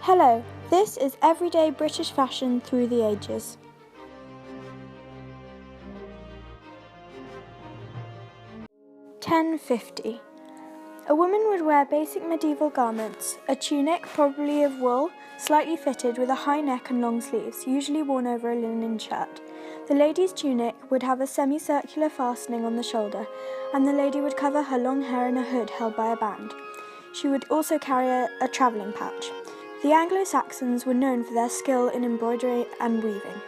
Hello, this is Everyday British Fashion Through the Ages. (1050) A woman would wear basic medieval garments, a tunic, probably of wool, slightly fitted with a high neck and long sleeves, usually worn over a linen shirt. The lady's tunic would have a semicircular fastening on the shoulder, and the lady would cover her long hair in a hood held by a band. She would also carry a travelling pouch. The Anglo-Saxons were known for their skill in embroidery and weaving.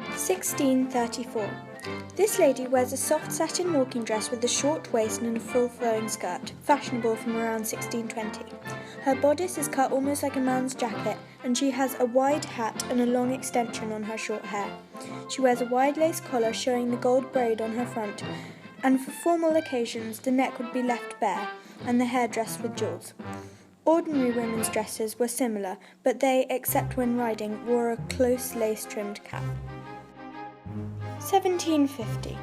1634. This lady wears a soft satin walking dress with a short waist and a full flowing skirt, fashionable from around 1620. Her bodice is cut almost like a man's jacket, and she has a wide hat and a long extension on her short hair. She wears a wide lace collar showing the gold braid on her front, and for formal occasions the neck would be left bare, and the hair dressed with jewels. Ordinary women's dresses were similar, but they, except when riding, wore a close lace-trimmed cap. 1750.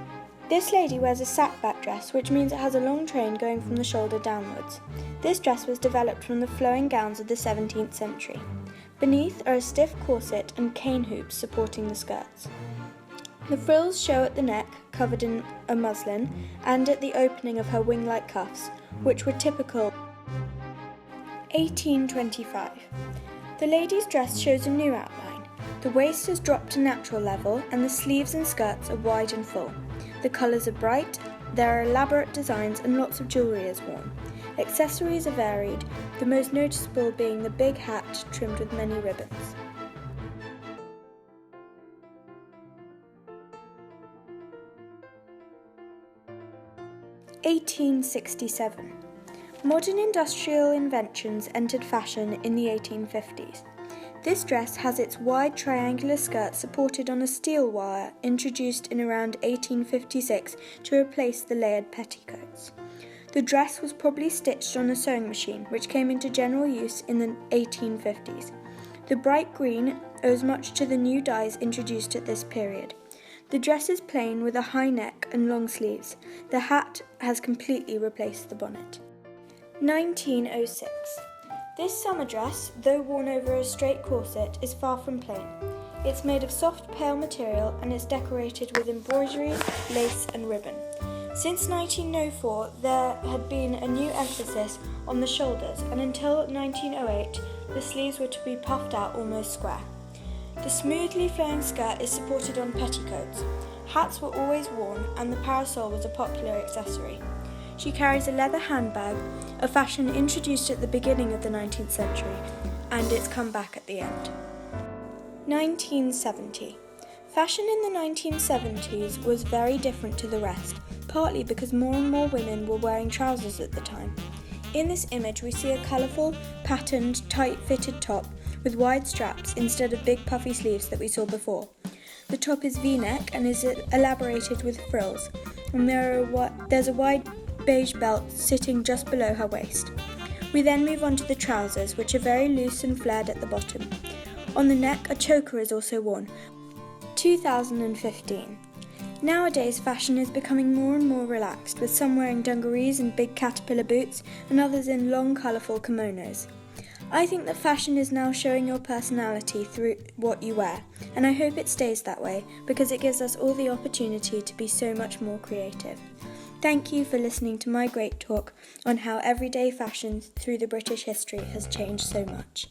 This lady wears a sack-back dress, which means it has a long train going from the shoulder downwards. This dress was developed from the flowing gowns of the 17th century. Beneath are a stiff corset and cane hoops supporting the skirts. The frills show at the neck, covered in a muslin, and at the opening of her wing-like cuffs, which were typical. 1825. The lady's dress shows a new outline. The waist has dropped to natural level, and the sleeves and skirts are wide and full. The colours are bright, there are elaborate designs, and lots of jewellery is worn. Accessories are varied, the most noticeable being the big hat trimmed with many ribbons. (1867) Modern industrial inventions entered fashion in the 1850s. This dress has its wide triangular skirt supported on a steel wire, introduced in around 1856 to replace the layered petticoats. The dress was probably stitched on a sewing machine, which came into general use in the 1850s. The bright green owes much to the new dyes introduced at this period. The dress is plain with a high neck and long sleeves. The hat has completely replaced the bonnet. 1906. This summer dress, though worn over a straight corset, is far from plain. It's made of soft, pale material and is decorated with embroidery, lace and ribbon. Since 1904, there had been a new emphasis on the shoulders, and until 1908, the sleeves were to be puffed out almost square. The smoothly flowing skirt is supported on petticoats. Hats were always worn, and the parasol was a popular accessory. She carries a leather handbag, a fashion introduced at the beginning of the 19th century, and it's come back at the end. 1970. Fashion in the 1970s was very different to the rest, partly because more and more women were wearing trousers at the time. In this image we see a colourful, patterned, tight-fitted top with wide straps instead of big puffy sleeves that we saw before. The top is V-neck and is elaborated with frills, and there's a wide beige belt sitting just below her waist. We then move on to the trousers, which are very loose and flared at the bottom. On the neck, a choker is also worn. 2015. Nowadays, fashion is becoming more and more relaxed, with some wearing dungarees and big caterpillar boots, and others in long, colourful kimonos. I think that fashion is now showing your personality through what you wear, and I hope it stays that way, because it gives us all the opportunity to be so much more creative. Thank you for listening to my great talk on how everyday fashion through the British history has changed so much.